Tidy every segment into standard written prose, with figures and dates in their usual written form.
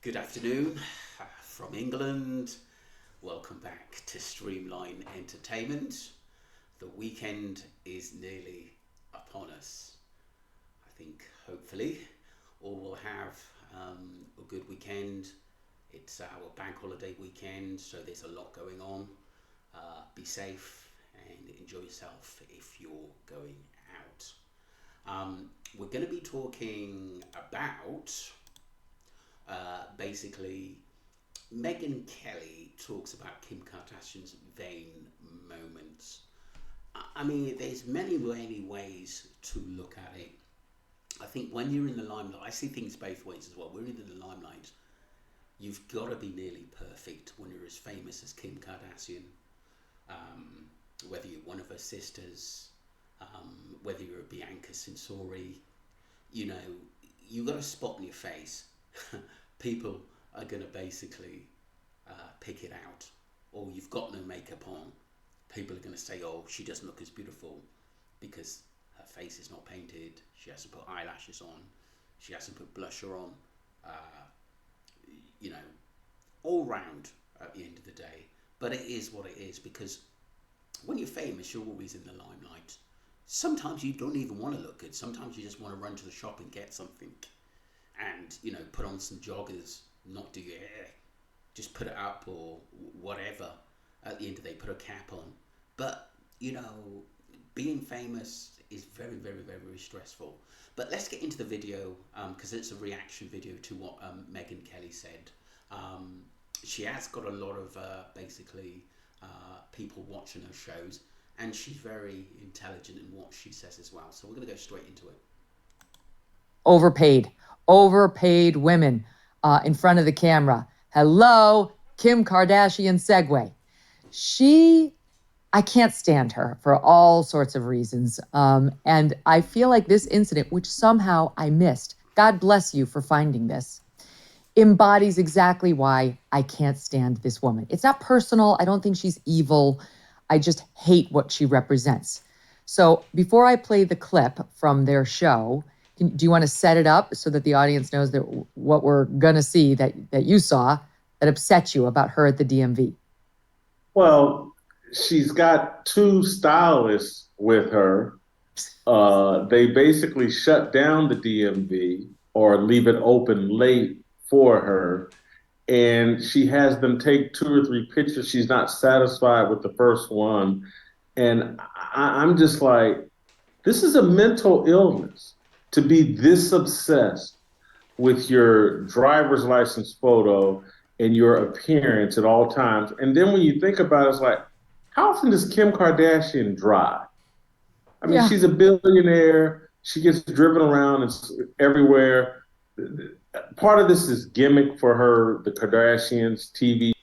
Good afternoon from England. Welcome back to Streamline Entertainment. The weekend is nearly upon us. I think hopefully all will have a good weekend. It's our bank holiday weekend, so there's a lot going on. Be safe and enjoy yourself if you're going out. We're going to be talking about basically Megyn Kelly talks about Kim Kardashian's vain moments. I mean, there's many ways to look at it. I think when you're in the limelight, I see things both ways as well. We're in the limelight. You've got to be nearly perfect when you're as famous as Kim Kardashian. Whether you're one of her sisters, whether you're a Bianca Censori, you know, you got a spot on your face. People are going to basically pick it out. Or you've got no makeup on. People are going to say, oh, she doesn't look as beautiful because her face is not painted. She hasn't put eyelashes on. She hasn't put blusher on. You know, all round at the end of the day. But it is what it is, because when you're famous, you're always in the limelight. Sometimes you don't even want to look good. Sometimes you just want to run to the shop and get something and, you know, put on some joggers, not do your hair, just put it up or whatever. At the end of the day, put a cap on. But, you know, being famous is very stressful. But let's get into the video, because it's a reaction video to what Megyn Kelly said. She has got a lot of basically people watching her shows, and she's very intelligent in what she says as well. So we're going to go straight into it. Overpaid women in front of the camera. Hello, Kim Kardashian segue. I can't stand her for all sorts of reasons. And I feel like this incident, which somehow I missed, God bless you for finding this, embodies exactly why I can't stand this woman. It's not personal. I don't think she's evil. I just hate what she represents. So before I play the clip from their show, do you want to set it up so that the audience knows that what we're going to see that you saw that upset you about her at the DMV? Well, she's got two stylists with her. They basically shut down the DMV or leave it open late for her. And she has them take two or three pictures. She's not satisfied with the first one. And I'm just like, this is a mental illness to be this obsessed with your driver's license photo and your appearance at all times. And then when you think about it, it's like, how often does Kim Kardashian drive? I mean, Yeah. she's a billionaire. She gets driven around and everywhere. Part of this is gimmick for her, the Kardashians TV.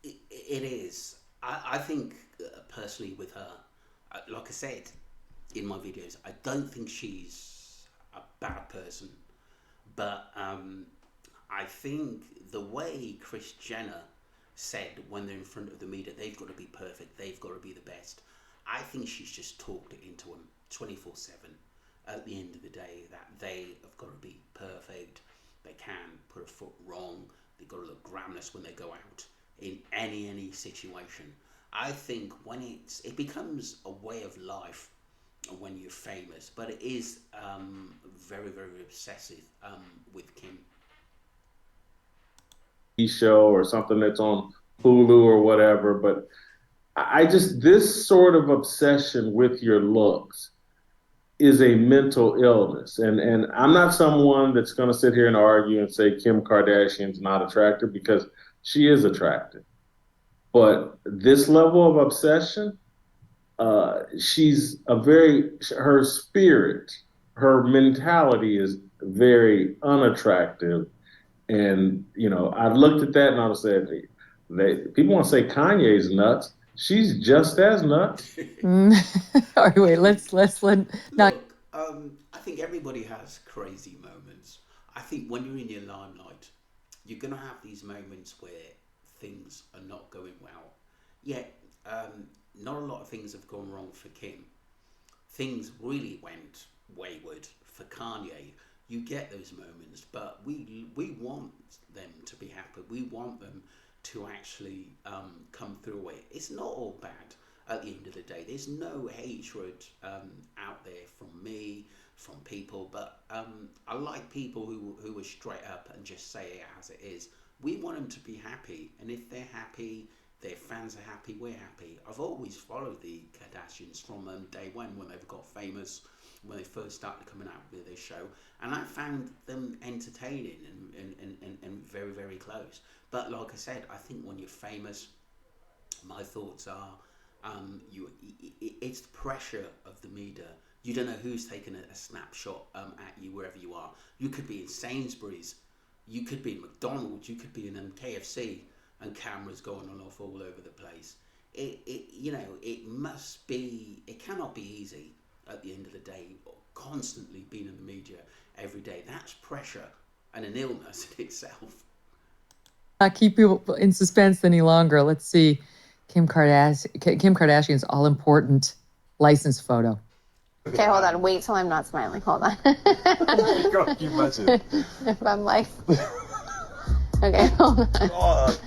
It is. I think personally with her, like I said in my videos, I don't think she's a bad person. But I think the way Kris Jenner said when they're in front of the media, they've got to be perfect, they've got to be the best. I think she's just talked it into them 24/7. At the end of the day, that they have got to be perfect. They can't put a foot wrong. They've got to look glamorous when they go out in any situation. I think when it becomes a way of life when you're famous, but it is very obsessive with Kim. Show or something that's on Hulu or whatever. But I just, this sort of obsession with your looks is a mental illness. And I'm not someone that's going to sit here and argue and say Kim Kardashian's not attractive, because she is attractive. But this level of obsession, her spirit, her mentality is very unattractive. And, you know, I looked at that and I was saying, people want to say Kanye's nuts. She's just as nuts. All right, wait, let's let now. Look, I think everybody has crazy moments. I think when you're in your limelight, you're going to have these moments where things are not going well. Yet, not a lot of things have gone wrong for Kim. Things really went wayward for Kanye. You get those moments, but we want them to be happy. We want them to actually come through it. It's not all bad at the end of the day. There's no hatred out there from me, from people, but I like people who are straight up and just say it as it is. We want them to be happy, and if they're happy, their fans are happy, we're happy. I've always followed the Kardashians from day one when they've got famous, when they first started coming out with their show, and I found them entertaining and very, very close. But like I said, I think when you're famous, my thoughts are, it's the pressure of the media. You don't know who's taking a snapshot at you wherever you are. You could be in Sainsbury's, you could be in McDonald's, you could be in KFC, and cameras going on off all over the place. It must be, it cannot be easy at the end of the day, constantly being in the media every day. That's pressure and an illness in itself. Not keep people in suspense any longer. Let's see. Kim Kardashian's all-important license photo. Okay, hold on. Wait till I'm not smiling. Hold on. Oh my God, can you imagine? If I'm like... Okay, hold on. God.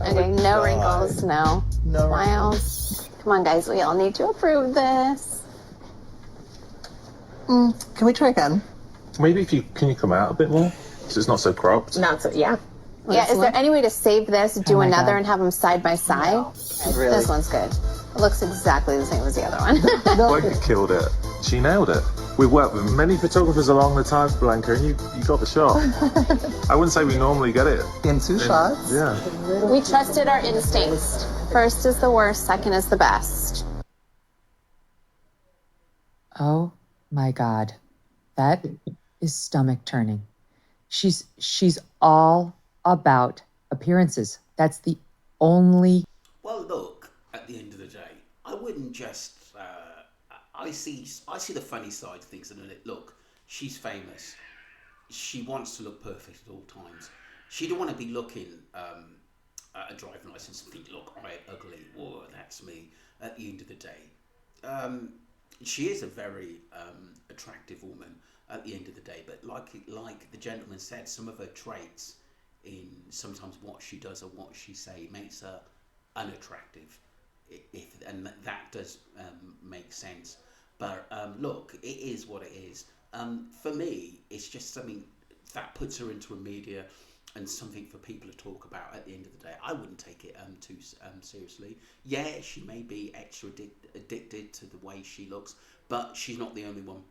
Okay, no wrinkles, no smiles. Come on, guys. We all need to approve this. Can we try again? Maybe can you come out a bit more? So it's not so cropped. Not so, yeah. Yeah, is there any way to save this, do my another, God. and have them side by side? Really? This one's good. It looks exactly the same as the other one. Blanca killed it. She nailed it. We've worked with many photographers along the time, Blanca, and you got the shot. I wouldn't say we normally get it. In two shots? Yeah. We trusted our instincts. First is the worst, second is the best. Oh my God. That is stomach turning. She's all about appearances. That's the only... Well, look, at the end of the day, I wouldn't just... I see the funny side of things. And look, she's famous. She wants to look perfect at all times. She don't want to be looking at a driving license and think, look, I'm ugly. Whoa, that's me. At the end of the day, she is a very attractive woman at the end of the day. But like the gentleman said, some of her traits in sometimes what she does or what she say makes her unattractive. And that does make sense. But look, it is what it is. For me, it's just something that puts her into a media and something for people to talk about at the end of the day. I wouldn't take it too seriously. Yeah, she may be extra addicted to the way she looks, but she's not the only one.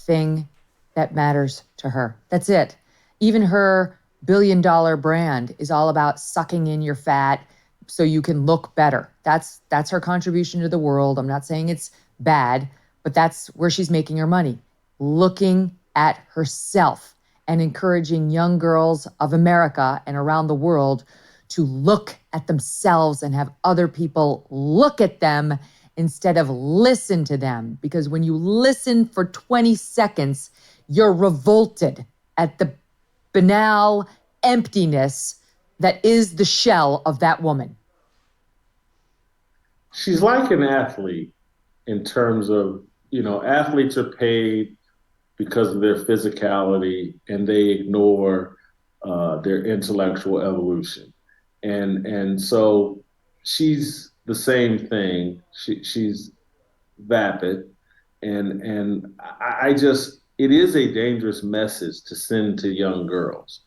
thing that matters to her. That's it. Even her billion-dollar brand is all about sucking in your fat so you can look better. That's her contribution to the world. I'm not saying it's bad, but that's where she's making her money. Looking at herself and encouraging young girls of America and around the world to look at themselves and have other people look at them instead of listen to them. Because when you listen for 20 seconds, you're revolted at the banal emptiness that is the shell of that woman. She's like an athlete in terms of, athletes are paid because of their physicality and they ignore their intellectual evolution. And so she's the same thing. She's vapid. And I just, it is a dangerous message to send to young girls.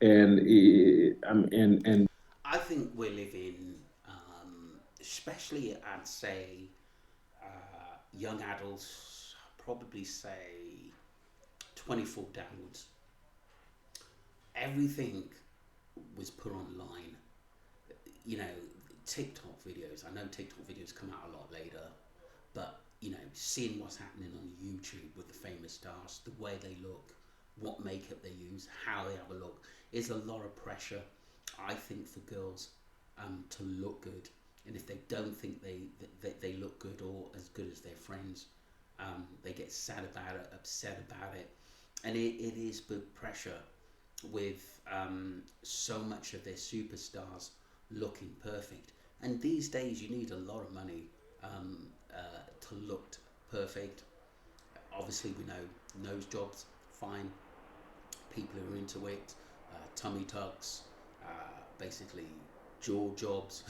And I think we're living, especially I'd say young adults, probably say 24 downwards. Everything was put online. TikTok videos. I know TikTok videos come out a lot later, but seeing what's happening on YouTube with the famous stars, the way they look, what makeup they use, how they have a look, is a lot of pressure, I think, for girls to look good. And if they don't think they look good or as good as their friends, they get sad about it, upset about it. And it is big pressure with so much of their superstars looking perfect. And these days you need a lot of money to look perfect. Obviously we know nose jobs, fine. People who are into it, tummy tucks, basically jaw jobs,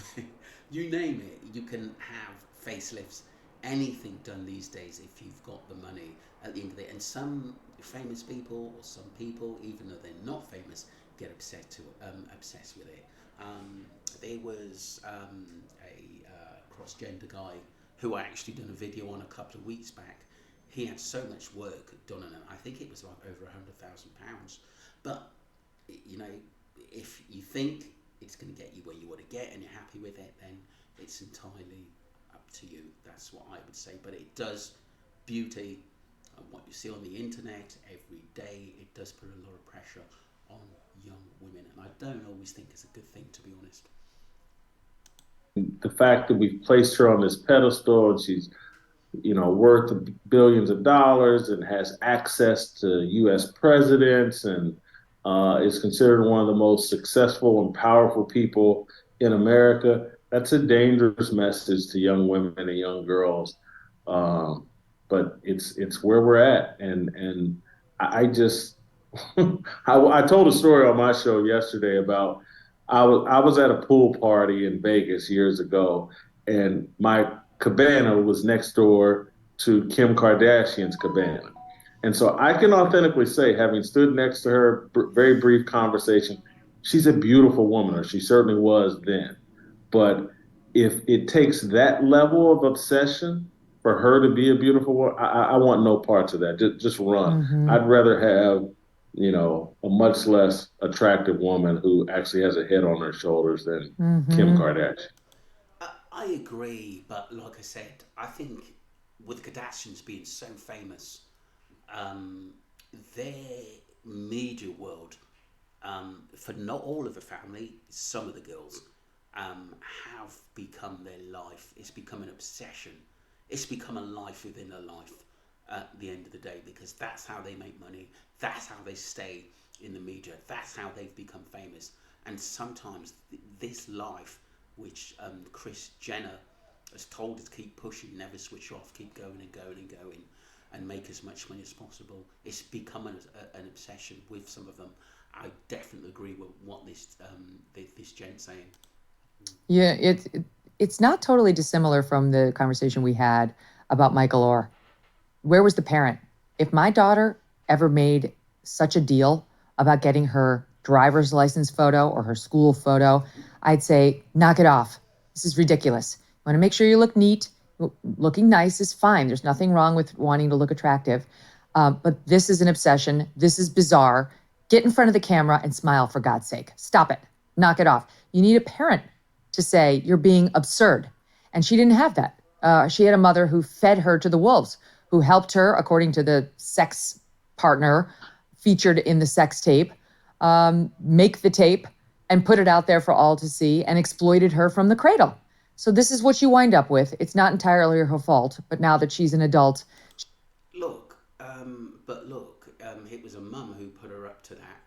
you name it. You can have facelifts, anything done these days if you've got the money at the end of it. And some famous people, or some people, even though they're not famous, get obsessed with it. There was a cross-gender guy who I actually done a video on a couple of weeks back. He had so much work done on him. I think it was like over £100,000. But you know, if you think it's going to get you where you want to get and you're happy with it, then it's entirely up to you. That's what I would say. But it does, beauty and what you see on the internet every day, it does put a lot of pressure on young women, and I don't always think it's a good thing, to be honest. The fact that we've placed her on this pedestal and she's, you know, worth billions of dollars and has access to U.S. presidents and is considered one of the most successful and powerful people in America. That's a dangerous message to young women and young girls. But it's where we're at, and I just I told a story on my show yesterday about I was at a pool party in Vegas years ago, and my cabana was next door to Kim Kardashian's cabana. And so I can authentically say, having stood next to her, very brief conversation, she's a beautiful woman, or she certainly was then. But if it takes that level of obsession for her to be a beautiful woman, I want no parts of that. Just run. Mm-hmm. I'd rather have, you know, a much less attractive woman who actually has a head on her shoulders than Kim Kardashian. I agree, but like I said, I think with the Kardashians being so famous, their media world, for not all of the family, some of the girls, have become their life. It's become an obsession. It's become a life within a life at the end of the day, because that's how they make money. That's how they stay in the media. That's how they've become famous. And sometimes this life, which Kris Jenner has told us to keep pushing, never switch off, keep going and going and going, and make as much money as possible. It's become an obsession with some of them. I definitely agree with what this gent's saying. Yeah, it's not totally dissimilar from the conversation we had about Michael Orr. Where was the parent? If my daughter ever made such a deal about getting her driver's license photo or her school photo, I'd say, knock it off. This is ridiculous. You want to make sure you look neat. Looking nice is fine. There's nothing wrong with wanting to look attractive. But this is an obsession. This is bizarre. Get in front of the camera and smile, for God's sake. Stop it. Knock it off. You need a parent to say you're being absurd. And she didn't have that. She had a mother who fed her to the wolves, who helped her, according to the sex partner featured in the sex tape, make the tape and put it out there for all to see, and exploited her from the cradle. So this is what you wind up with. It's not entirely her fault, but now that she's an adult. Look, it was a mum who put her up to that,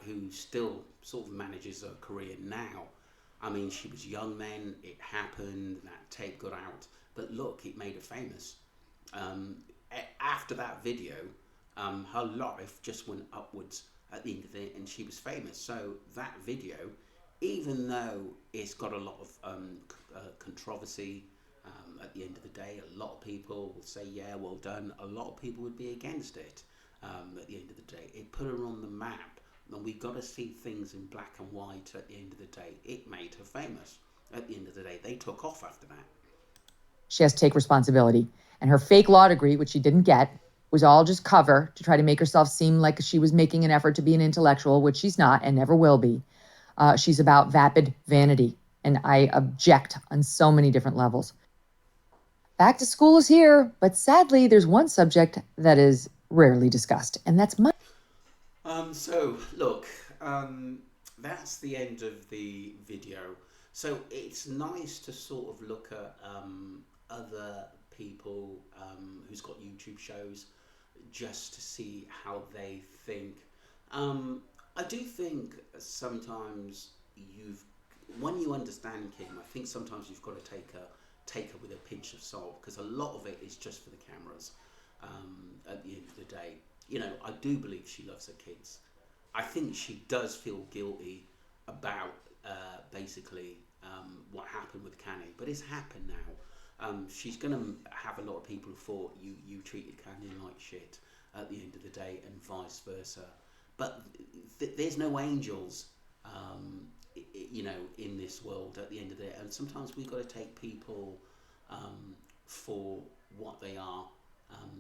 who still sort of manages her career now. I mean, she was young then, it happened, that tape got out, but look, it made her famous. After that video, her life just went upwards at the end of it, and she was famous. So that video, even though it's got a lot of controversy, at the end of the day, a lot of people will say, yeah, well done. A lot of people would be against it. At the end of the day, it put her on the map, and we've got to see things in black and white. At the end of the day, it made her famous. At the end of the day, they took off after that. She has to take responsibility. And her fake law degree, which she didn't get, was all just cover to try to make herself seem like she was making an effort to be an intellectual, which she's not and never will be. She's about vapid vanity, and I object on so many different levels. Back to school is here, but sadly, there's one subject that is rarely discussed, and that's money. So, look, that's the end of the video. So it's nice to sort of look at other people who's got YouTube shows, just to see how they think. I do think sometimes when you understand Kim, I think sometimes you've got to take her with a pinch of salt, because a lot of it is just for the cameras. At the end of the day, you know, I do believe she loves her kids, I think she does feel guilty about basically what happened with Canny, but it's happened now. She's going to have a lot of people who thought you treated Canny like shit at the end of the day, and vice versa. But there's no angels, you know, in this world at the end of the day, and sometimes we've got to take people for what they are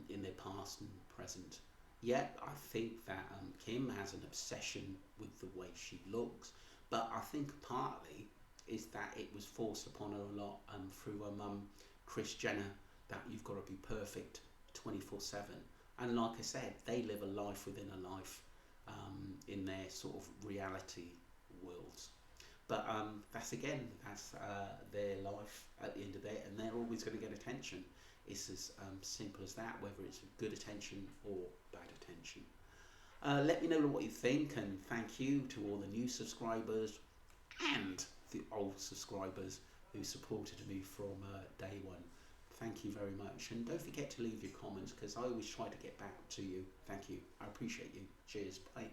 in their past and present. Yeah, I think that Kim has an obsession with the way she looks, but I think partly is that it was forced upon her a lot through her mum, Kris Jenner, that you've got to be perfect 24/7. And like I said, they live a life within a life in their sort of reality worlds. But that's their life at the end of the day, and they're always going to get attention. It's as simple as that, whether it's good attention or bad attention. Let me know what you think, and thank you to all the new subscribers and the old subscribers who supported me from day one. Thank you very much, and don't forget to leave your comments, because I always try to get back to you. Thank you. I appreciate you. Cheers. Bye.